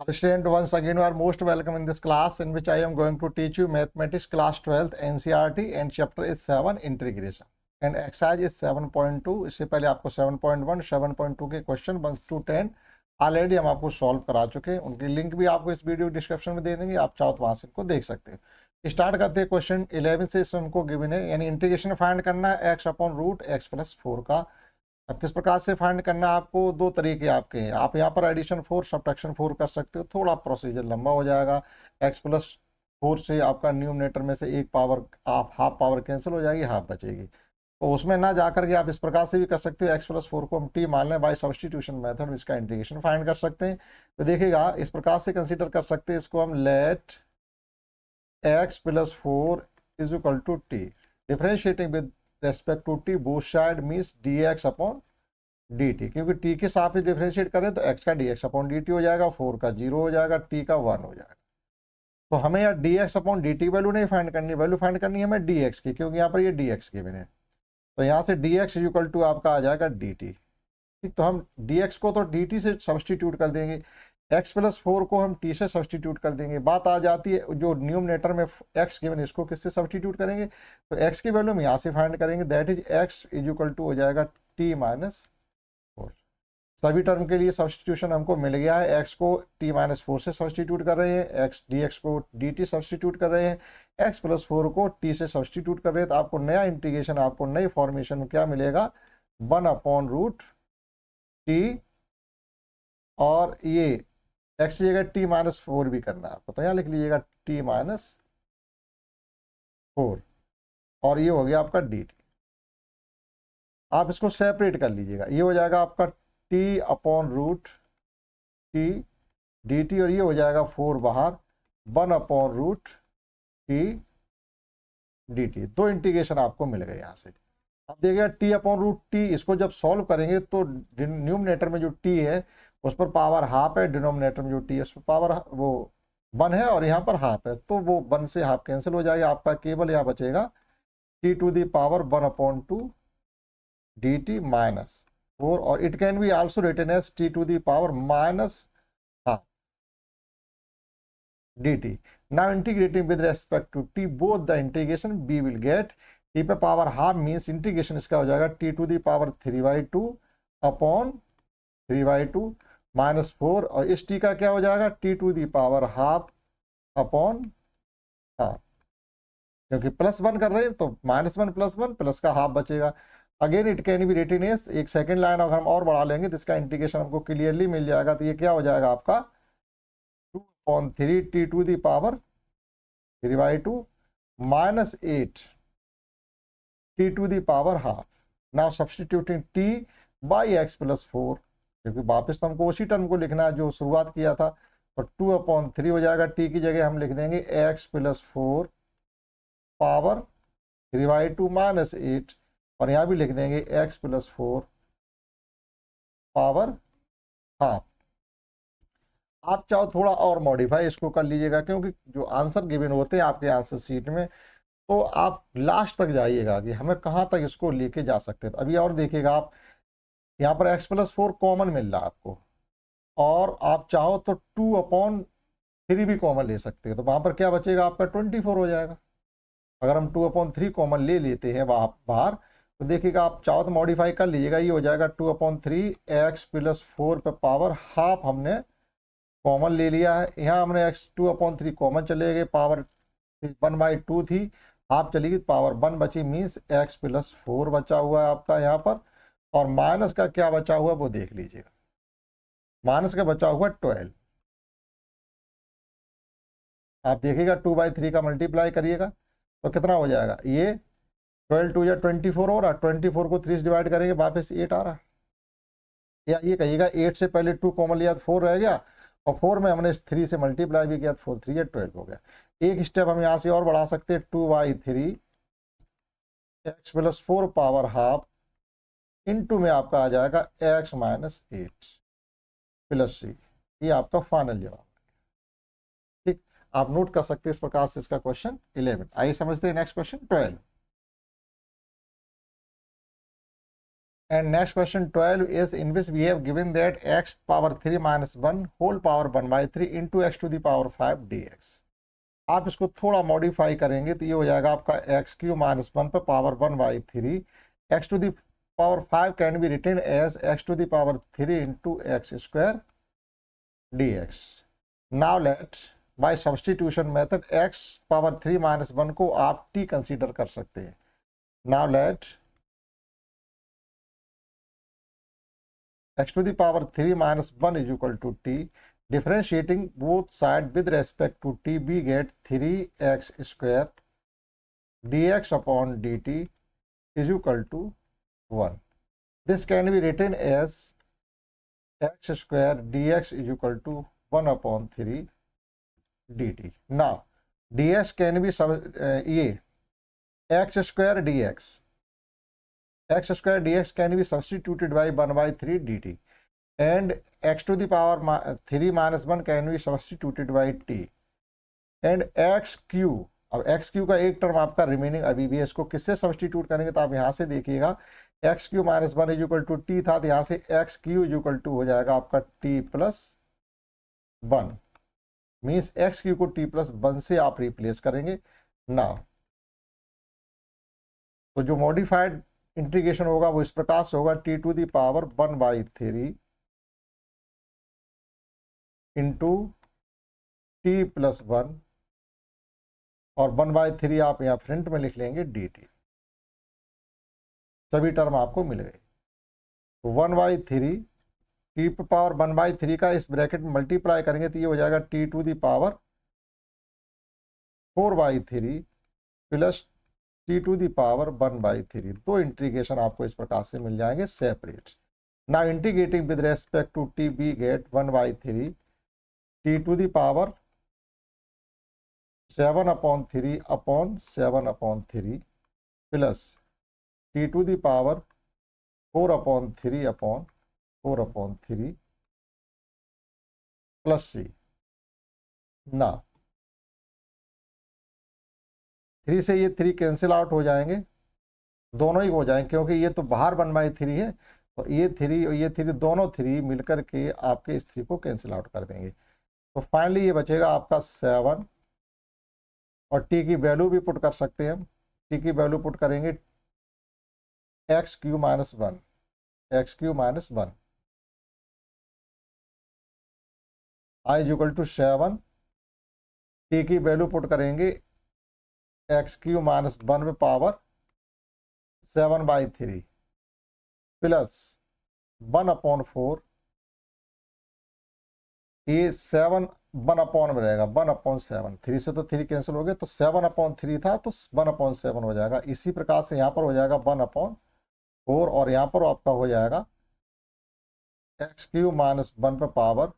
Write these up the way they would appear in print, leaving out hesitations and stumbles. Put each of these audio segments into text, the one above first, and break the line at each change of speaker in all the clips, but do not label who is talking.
Student, once again you are most welcome in this class in which I am going to teach you mathematics class 12th NCERT and chapter is 7 integration and exercise is 7.2. इससे पहले आपको 7.1 7.2 के question 1 to 10 already हम आपको solve करा चुके हैं। उनकी लिंक भी आपको इस वीडियो डिस्क्रिप्शन में दे देंगे, आप चाहो तो वहां से इनको देख सकते हैं। स्टार्ट करते हैं क्वेश्चन 11 से। इसमें हमको गिवन है यानी इंटीग्रेशन फाइंड करना है x upon root x plus 4 का। अब किस प्रकार से फाइंड करना है आपको, दो तरीके आपके हैं। आप यहाँ पर एडिशन 4 सब्ट्रैक्शन 4 कर सकते हो, थोड़ा प्रोसीजर लंबा हो जाएगा। एक्स प्लस 4 से आपका न्यूमरेटर में से एक पावर आप हाफ पावर कैंसिल हो जाएगी, हाफ बचेगी। तो उसमें ना जाकर के आप इस प्रकार से भी कर सकते हो, एक्स प्लस 4 को हम टी मान लें, बाई सब्स्टिट्यूशन मेथड इसका इंटीग्रेशन फाइंड कर सकते हैं। तो देखिएगा इस प्रकार से कंसिडर कर सकते हैं इसको हम, let x plus 4 is equal to t, differentiating with respect to t both side means d x upon d t, क्योंकि टी के साथ डिफरेंशिएट करें तो एक्स का d x upon d t हो जाएगा, 4 का 0 हो जाएगा, टी का 1 हो जाएगा। तो हमें यार D x upon d T value नहीं फाइंड करनी, वैल्यू फाइंड करनी है हमें डी एक्स की, क्योंकि यहाँ पर ये डी एक्स गिवन है। तो यहाँ से डी एक्स इक्वल टू आपका आ जाएगा डी टी। ठीक, तो हम डी एक्स को तो डी टी से सब्सटीट्यूट कर देंगे, एक्स प्लस 4 को हम टी से सब्सटीट्यूट कर देंगे। बात आ जाती है जो न्यूमरेटर में एक्स गिवन इसको किससे सब्सटीट्यूट करेंगे, तो एक्स की वैल्यू हम यहाँ से फाइंड करेंगे, that is x is equal to हो जाएगा टी माइनस 4। सभी टर्म के लिए सब्सटीट्यूशन हमको मिल गया है। एक्स को टी माइनस 4 से सब्सटीट्यूट कर रहे हैं, एक्स डी एक्स को डी टी सब्सटीट्यूट कर रहे हैं, एक्स प्लस 4 को टी से सब्सटीट्यूट कर रहे हैं। तो आपको नया इंटीग्रेशन, आपको नई फॉर्मेशन में क्या मिलेगा, 1 अपॉन रूट टी, और ये एक्स की जगह टी माइनस 4 भी करना है आपको, तो यहाँ लिख लीजिएगा टी माइनस 4, और ये हो गया आपका डी टी। आप इसको सेपरेट कर लीजिएगा, ये हो जाएगा आपका t upon root t d t, और ये हो जाएगा 4 बाहर, 1 upon root t d t. दो इंटीग्रेशन आपको मिल गए यहाँ से। अब देखिएगा टी अपॉन रूट टी, इसको जब सॉल्व करेंगे तो न्यूमरेटर में जो टी है उस पर पावर हाफ है, डिनोमिनेटर में जो टी है उस पर पावर वो 1 है, और यहाँ पर हाफ है, तो वो 1 से हाफ कैंसिल हो जाएगा, आपका केवल यहाँ बचेगा t to the power 1 upon 2 d t minus 4, और it can be also written as t to the power minus half d t. Now integrating with respect to t both the integration we will get t पे power half means integration इसका हो जाएगा t to the power 3/2 upon 3/2 minus 4, और इस t का क्या हो जाएगा t to the power half upon half, क्योंकि प्लस 1 कर रहे हैं तो -1 + 1 प्लस का हाफ बचेगा। Again it can be written as, एक सेकेंड लाइन अगर हम और बढ़ा लेंगे तो इसका इंटीग्रेशन हमको क्लियरली मिल जाएगा। तो ये क्या हो जाएगा आपका 2/3 t to the power 3/2 minus 8 t to the power half. Now substituting t by x plus 4, क्योंकि वापस तो हमको उसी टर्म को लिखना है जो शुरुआत किया था, तो 2/3 हो जाएगा, टी की जगह हम लिख देंगे एक्स प्लस 4 पावर 3/2 माइनस 8, और यहाँ भी लिख देंगे एक्स प्लस 4 पावर हाफ। आप चाहो थोड़ा और मॉडिफाई इसको कर लीजिएगा, क्योंकि जो आंसर गिवन होते हैं आपके आंसर शीट में, तो आप लास्ट तक जाइएगा कि हमें कहाँ तक इसको लेके जा सकते हैं। तो अभी और देखिएगा आप, यहाँ पर एक्स प्लस 4 कॉमन मिल रहा है आपको, और आप चाहो तो 2/3 भी कॉमन ले सकते हैं, तो वहाँ पर क्या बचेगा आपका 24 हो जाएगा। अगर हम 2/3 कॉमन ले लेते हैं बाहर, तो देखिएगा आप चाहो तो मॉडिफाई कर लीजिएगा, ये हो जाएगा 2/3 एक्स प्लस 4 पे पावर हाफ हमने कॉमन ले लिया है। यहाँ हमने एक्स 2/3 कॉमन चले गए, पावर 1/2 थी, हाफ चली गई, पावर 1 बची, मीन्स एक्स प्लस 4 बचा हुआ है आपका यहाँ पर। और माइनस का क्या बचा हुआ वो देख लीजिएगा, माइनस का बचा हुआ 12। आप देखिएगा 2/3 का मल्टीप्लाई करिएगा तो कितना हो जाएगा, ये 12 2 या 24 हो रहा, 24 को 3 से डिवाइड करेंगे वापस 8 आ रहा, या ये कहिएगा 8 से पहले 2 कॉमन लिया तो 4 रह गया, और 4 में हमने 3 से मल्टीप्लाई भी किया तो 4 3 या 12 हो गया। एक स्टेप हम यहाँ से और बढ़ा सकते हैं, 2/3 x plus 4 power half into में आपका आ जाएगा एक्स माइनस 8 प्लस सी, ये आपका फाइनल जवाब। ठीक, आप नोट कर सकते हैं इस प्रकार से इसका क्वेश्चन 11। आइए समझते हैं next question 12। And next question 12 is in which we have given that x power 3 minus 1 whole power 1 by 3 into x to the power 5 dx. आप इसको थोड़ा मॉडिफाई करेंगे तो ये हो जाएगा आपका एक्स क्यू माइनस 1 पर power 1 by 3 x to the power 5 can be written as x to the power 3 into x square dx. Now let by substitution method x power 3 minus 1 को आप t कंसीडर कर सकते हैं. Now let x to the power 3 minus 1 is equal to t. Differentiating both sides with respect to t, we get 3x square dx upon dt is equal to 1. This can be written as x square dx is equal to 1 upon 3 dt. Now dx can be ये x square dx can be substituted by 1 by 3 dt and x to the power 3 minus 1 can be substituted by t and x q. अब x q का एक term आपका remaining अभी भी है, इसको किससे सब्सटीट्यूट करेंगे तो आप यहाँ से देखिएगा x cube minus 1 is equal to t था, तो यहाँ से x cube is equal to हो जाएगा आपका t plus 1. Means x cube को टी प्लस 1 से आप रिप्लेस करेंगे ना. तो जो मॉडिफाइड इंटीग्रेशन होगा वो इस प्रकार से होगा t to the power 1 by 3 into t plus 1 और 1 बाई 3 आप यहाँ फ्रंट में लिख लेंगे डी टी. सभी टर्म आपको मिल गए. तो 1 बाई 3 टी पावर 1 बाई 3 का इस ब्रैकेट में मल्टीप्लाई करेंगे तो ये हो जाएगा t to the power 4 by 3 plus t to the power 1 by 3. दो इंटीग्रेशन आपको इस प्रकार से मिल जाएंगे separate. Now integrating with respect to t we get 1 by 3 t to the power 7 upon 3 upon 7 upon 3 plus t to the power 4 upon 3 upon 4 upon 3 plus c. ना 3 से ये 3 कैंसिल आउट हो जाएंगे, दोनों ही हो जाएंगे क्योंकि ये तो बाहर 1 बाई 3 है, तो ये 3 और ये 3 दोनों 3 मिलकर के आपके इस 3 को कैंसिल आउट कर देंगे. तो फाइनली ये बचेगा आपका 7 और टी की वैल्यू भी पुट कर सकते हैं हम. टी की वैल्यू पुट करेंगे x cube minus 1 I is equal to 7. T की वैल्यू पुट करेंगे एक्स क्यू माइनस 1 पे पावर 7 बाई 3 प्लस 1 अपॉन 4. ये 7 1 अपॉन में रहेगा 1 अपॉन 7. 3 से तो 3 कैंसिल हो गए तो 7 अपॉन 3 था तो 1 अपॉन 7 हो जाएगा. इसी प्रकार से यहाँ पर हो जाएगा 1 अपॉन 4 और यहाँ पर आपका हो जाएगा एक्स क्यू माइनस 1 पे पावर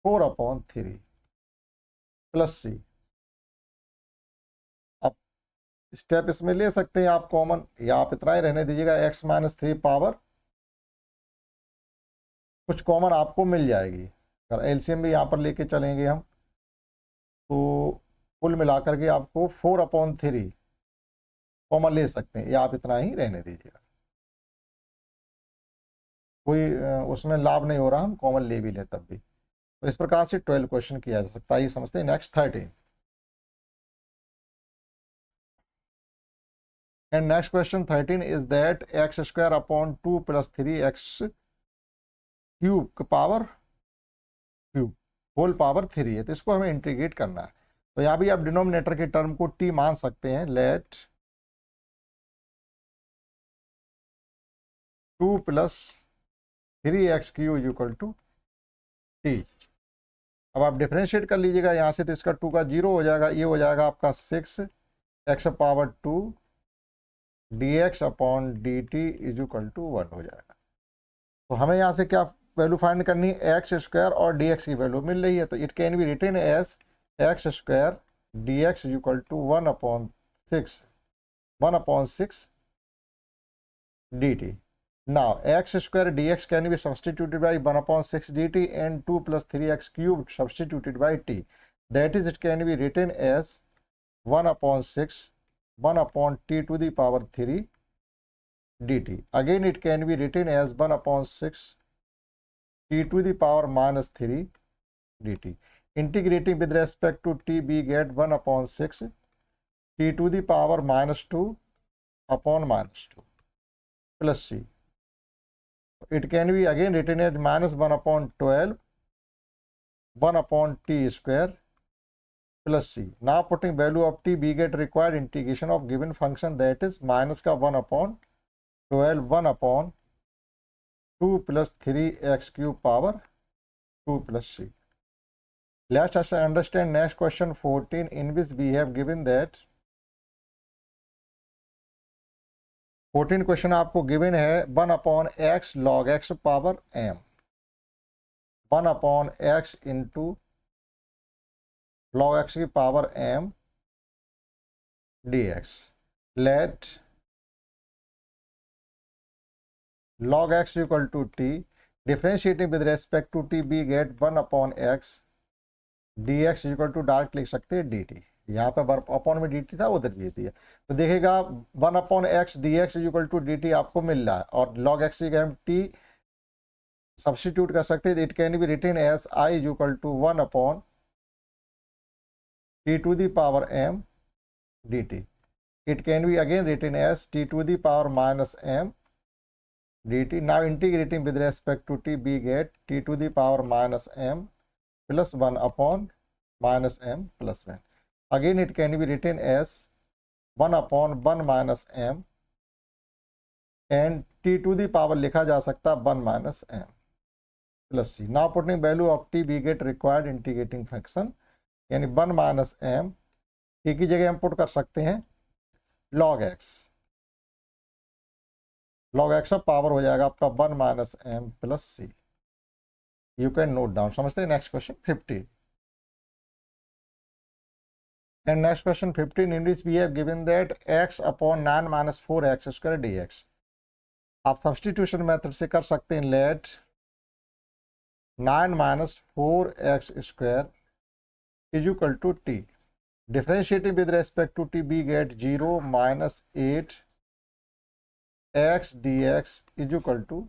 4 अपॉन 3 प्लस सी. अब स्टेप इसमें ले सकते हैं आप कॉमन, या आप इतना ही रहने दीजिएगा एक्स माइनस 3 पावर कुछ कॉमन आपको मिल जाएगी. अगर एलसीएम भी यहाँ पर लेके चलेंगे हम तो कुल मिलाकर के आपको 4 अपॉन 3 कॉमन ले सकते हैं, या आप इतना ही रहने दीजिएगा. कोई उसमें लाभ नहीं हो रहा, हम कॉमन ले भी लें तब भी. तो इस प्रकार से 12 क्वेश्चन किया जा सकता है. ये समझते हैं. Next 13 and next question 13 is that x square upon 2 plus 3x cube power cube whole power 3 है. तो इसको हमें इंटीग्रेट करना है. तो यहाँ भी आप डिनोमिनेटर के टर्म को t मान सकते हैं. Let 2 plus 3x cube is equal to t. अब आप डिफरेंशिएट कर लीजिएगा यहाँ से, तो इसका 2 का 0 हो जाएगा. ये हो जाएगा आपका 6x power 2 dx upon dt is equal to 1 हो जाएगा. तो हमें यहाँ से क्या वैल्यू फाइंड करनी है, एक्स स्क्वायर और dx की वैल्यू मिल रही है. तो it can be written as x square dx is equal to 1 upon 6 dt. Now x square dx can be substituted by 1 upon 6 dt and 2 plus 3x cubed substituted by t. That is, it can be written as 1 upon 6 1 upon t to the power 3 dt. Again it can be written as 1 upon 6 t to the power minus 3 dt. Integrating with respect to t, we get 1 upon 6 t to the power minus 2 upon minus 2 plus c. It can be again written as minus 1 upon 12 1 upon t square plus c. Now putting value of t, we get required integration of given function, that is minus का 1 upon 12 1 upon 2 plus 3x cube power 2 plus c. Let us understand next question 14, in which we have given that 14 question आपको given है 1 upon x log x power m, 1 upon x into log x की power m dx. Let log x equal to t, differentiating with respect to t, we get 1 upon x dx equal to direct लिख सकते हैं dt. यहाँ पे upon में dt था, उधर भी दिया, तो देखिएगा 1 upon x dx equal to dt आपको मिल रहा है, और log x की हम t सब्स्टिट्यूट कर सकते हैं. It can be written as i equal to 1 upon t to the power m dt. It can be again written as t to the power minus m dt. Now integrating with respect to t, we get t to the power minus m plus 1 upon minus m plus 1. Again it can be written as 1 upon 1 minus m and t to the power लिखा जा सकता 1 minus m plus c. Now putting value of t, we get required integrating function, यानी 1 minus m, t की जगह हम put कर सकते हैं log x. log x अब पावर हो जाएगा आपका 1 minus m plus c. You can note down. समझते हैं. Next question 15. And next question 15, in which we have given that x upon 9 minus 4x square dx. आप सब्स्टिट्यूशन मेथड से कर सकते हैं. Let 9 minus 4x square is equal to t. Differentiating with respect to t, we get 0 minus 8 x dx is equal to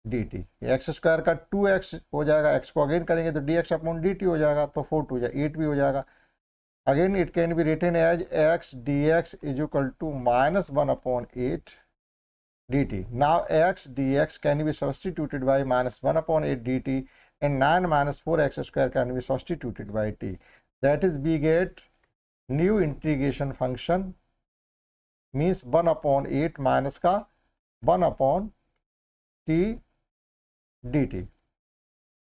dt. x square का 2x हो जाएगा, x को again करेंगे तो dx अपॉन dt हो जाएगा, तो 4 2 8 भी हो जाएगा. Again it can be written as x dx is equal to minus 1 upon 8 dt. Now x dx can be substituted by minus 1 upon 8 dt, and 9 minus 4x square can be substituted by t. That is, we get new integration function, means 1 upon 8 minus का 1 upon t dt.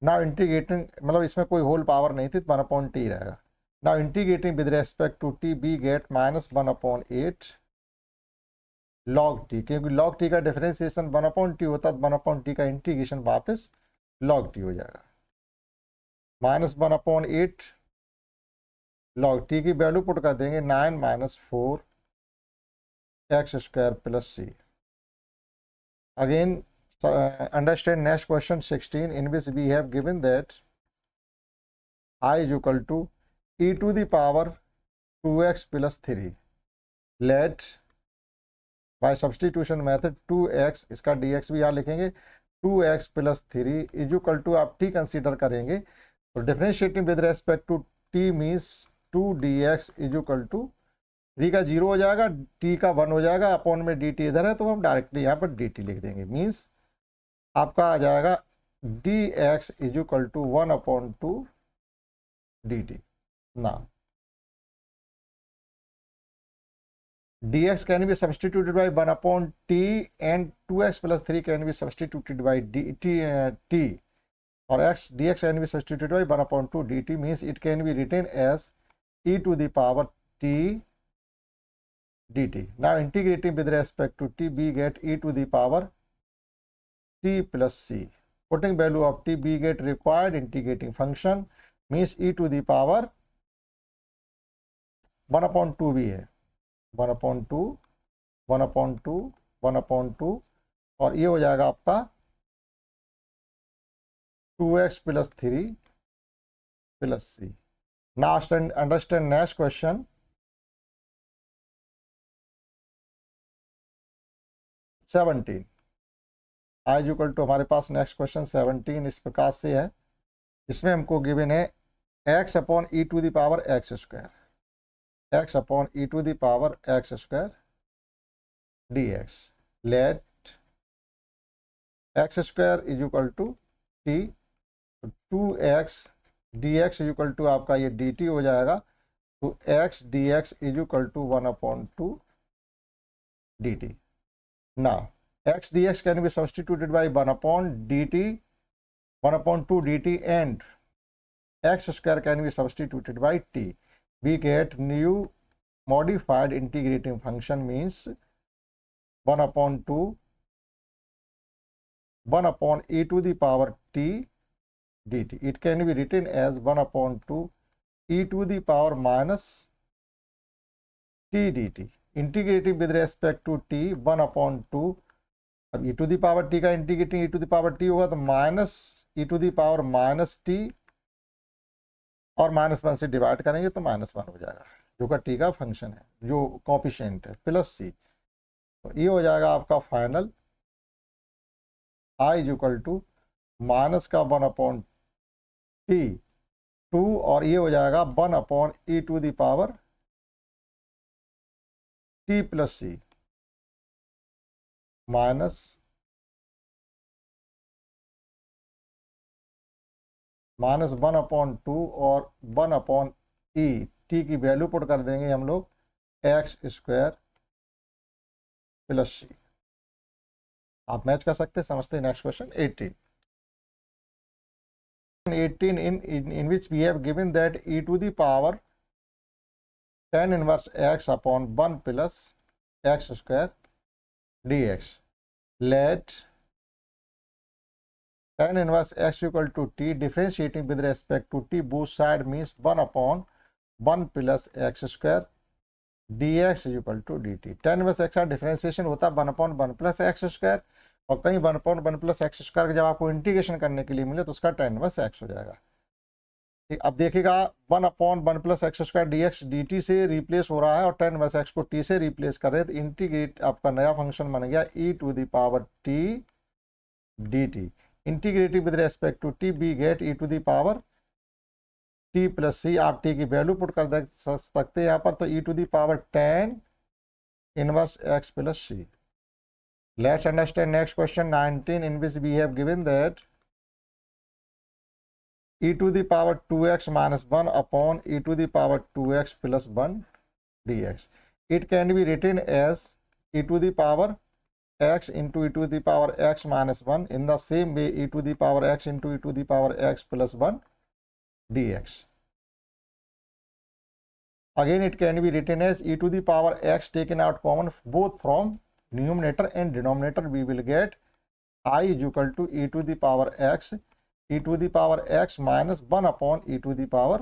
Now integrating, मतलब इसमें कोई whole power नहीं थी, 1 upon t रहेगा. Now integrating with respect to t, we get minus 1 upon 8 log t, क्योंकि log t का differentiation 1 upon t होता है, 1 upon t का इंटीग्रेशन वापस log t हो जाएगा. माइनस 1 upon 8 log t की वैल्यू पुट कर देंगे 9 minus 4 x square plus c. Again understand next question 16, in which we have given that I is equal to e to the power 2x plus 3. Let by substitution method 2x, इसका dx भी यहाँ लिखेंगे, 2x plus 3 is equal to, आप t consider करेंगे तो differentiating with respect to t means 2 dx is equal to 3 का 0 हो जाएगा, t का 1 हो जाएगा, अपॉन में dt इधर है तो हम डायरेक्टली यहाँ पर dt लिख देंगे. मीन्स आपका आ जाएगा dx is equal to 1 upon 2 dt. Now dx can be substituted by 1 upon t and 2x plus 3 can be substituted by t, or x dx can be substituted by 1 upon 2 dt, means it can be written as e to the power t dt. Now integrating with respect to t, we get e to the power t plus c. Putting value of t, we get required integrating function, means e to the power 1 upon 2 भी है, 1 upon 2 1 upon 2 1 upon 2, और ये हो जाएगा आपका 2x plus 3 plus c. Now understand next question 17 I equal to, हमारे पास next question 17 इस प्रकार से है, इसमें हमको गिवन है x upon e to the power x square, x upon e to the power x square d x, let x square is equal to t, 2x d x is equal to आपका ये d t हो जाएगा, तो x d x is equal to 1/2 dt. Now x dx can be substituted by 1/dt, 1/2 dt, and x square can be substituted by t. We get new modified integrating function means 1/2 1 upon e to the power t dt. It can be written as 1/2 e to the power minus t dt. Integrating with respect to t 1/2, अब e to the power t का integrating e to the power t होगा तो minus e to the power minus t, और -1 से divide करेंगे तो -1 हो जाएगा, जो का t का फंक्शन है, जो कोफिशिएंट है, प्लस c, तो ये हो जाएगा आपका final i is equal to minus का 1/t 2, और ये हो जाएगा 1/e to the power t plus c minus -1/2 और 1/e, t की वैल्यू पुट कर देंगे हम लोग एक्स स्क्वायर प्लस c। आप मैच कर सकते हैं, समझते हैं। Next question 18 in which we have given that e to the power tan inverse x upon 1 plus x square dx, let tan inverse x equal to t, differentiating with respect to t both side means 1/1 plus x square dx is equal to dt. tan inverse x का differentiation होता है 1/1 plus x square, और कहीं 1/1 plus x square जब आपको integration करने के लिए मिले तो उसका tan inverse x हो जाएगा। अब देखिएगा 1/1 plus x square dx dt से रिप्लेस हो रहा है, और tan inverse x को t से रिप्लेस कर रहे हैं, तो इंटीग्रेट आपका नया फंक्शन बन गया e to the power t dt. Integrative with respect to t we get e to the power t plus c, आप t की वैल्यू पुट कर सकते हैं यहाँ पर, तो e to the power tan inverse x plus c. Let's understand next question 19 in which we have given that e to the power 2x minus 1 upon e to the power 2x plus 1 dx. It can be written as e to the power x into e to the power x minus 1 in the same way e to the power x into e to the power x plus 1 dx. Again it can be written as e to the power x taken out common both from numerator and denominator, we will get I is equal to e to the power x, e to the power x minus 1 upon e to the power,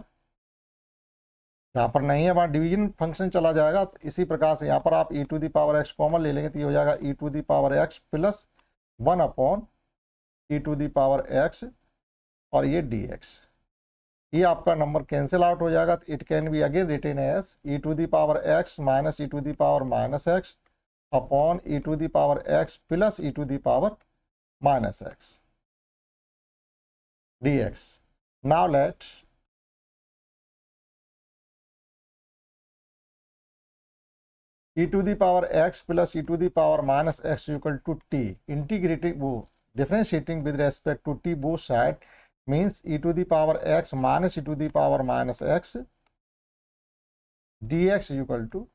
यहाँ पर नहीं है, वहाँ division function चला जाएगा, तो इसी प्रकार से यहाँ पर आप e to the power x common ले लेंगे तो ये हो जाएगा e to the power x plus 1 upon e to the power x, और ये dx, ये आपका नंबर कैंसिल आउट हो जाएगा, तो it can be again written as e to the power x minus e to the power minus x upon e to the power x plus e to the power minus x dx. Now let e to the power x plus e to the power minus x equal to t, integrating differentiating with respect to t both side means e to the power x minus e to the power minus x dx equal to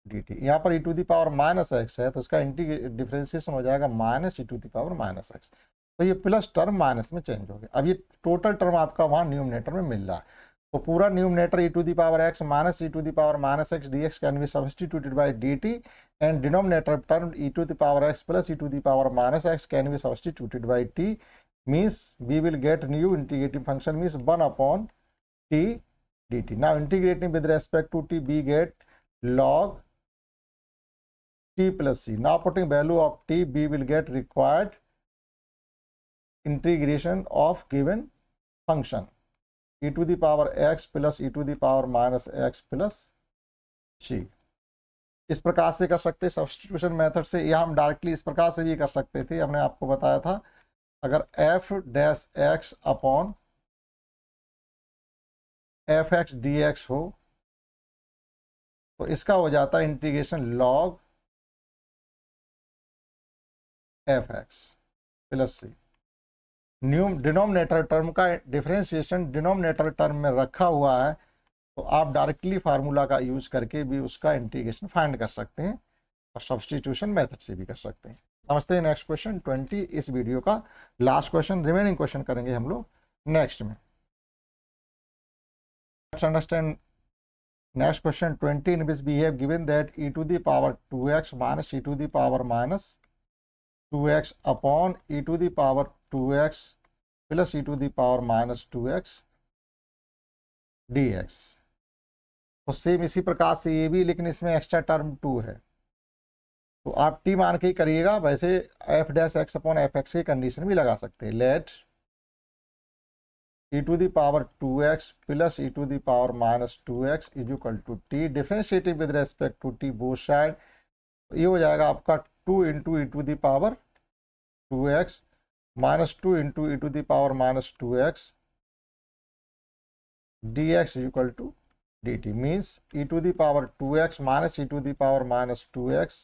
dt. यहाँ पर e to the power minus x है, तो इसका differentiation हो जाएगा minus e to the power minus x, तो ये plus term minus में चेंज हो गया। अब ये टोटल टर्म आपका वहाँ न्यूमरेटर में मिल रहा है, तो पूरा numerator e to the power x minus e to the power minus x dx can be substituted by dt, and denominator term e to the power x plus e to the power minus x can be substituted by t, means we will get new integrating function means 1 upon t dt. Now integrating with respect to t we get log t plus c. Now putting value of t, we will get required integration of given function e to the power x plus e to the power minus x plus c. इस प्रकार से कर सकते substitution method से, या हम directly इस प्रकार से भी कर सकते थे। हमने आपको बताया था अगर f dash x upon f x d x हो तो इसका हो जाता है integration log f x plus c. Denominator term का डिफरेंशिएशन डिनोमिनेटर टर्म में रखा हुआ है, तो आप डायरेक्टली फार्मूला का यूज करके भी उसका इंटीग्रेशन फाइंड कर सकते हैं और सब्स्टिट्यूशन मेथड से भी कर सकते हैं। समझते हैं नेक्स्ट क्वेश्चन 20, इस वीडियो का लास्ट क्वेश्चन। रिमेनिंग क्वेश्चन करेंगे हम लोग नेक्स्ट में। Let's understand next question 20 in which we have given that e to the power 2x minus e to the power minus 2x upon e to the power 2x plus e to the power minus 2x dx। तो same इसी प्रकार से ये भी, लेकिन इसमें extra term 2 है, तो आप टी मान के ही करिएगा। वैसे f dash x upon f x की कंडीशन भी लगा सकते हैं। Let e to the power 2x plus e to the power minus 2x is equal to t, differentiating with respect to t both side. ये हो जाएगा आपका 2 into e to the power 2x minus 2 into e to the power minus 2x dx is equal to dt, means e to the power 2x minus e to the power minus 2x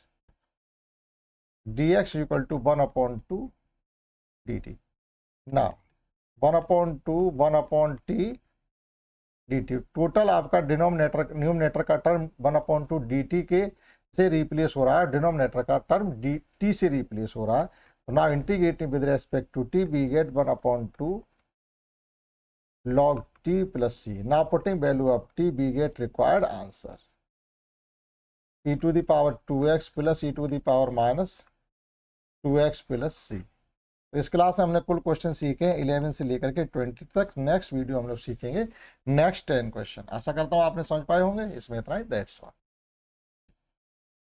dx is equal to 1 upon 2 dt। now 1 upon 2 1 upon t dt, total आपका numerator का term 1 upon 2 dt के से replace हो रहा है, denominator का term dt से replace हो रहा है। तो now integrating with respect to t we get 1 upon 2 log t plus c। now putting value of t we get required answer e to the power 2x plus e to the power minus 2x plus c। तो इस class में हमने कुल question सीखे हैं 11 से लेकर के 20 तक। नेक्स्ट वीडियो हम लोग सीखेंगे नेक्स्ट 10 क्वेश्चन। आशा करता हूँ आपने समझ पाए होंगे। इसमें इतना ही, दैट्स ऑल।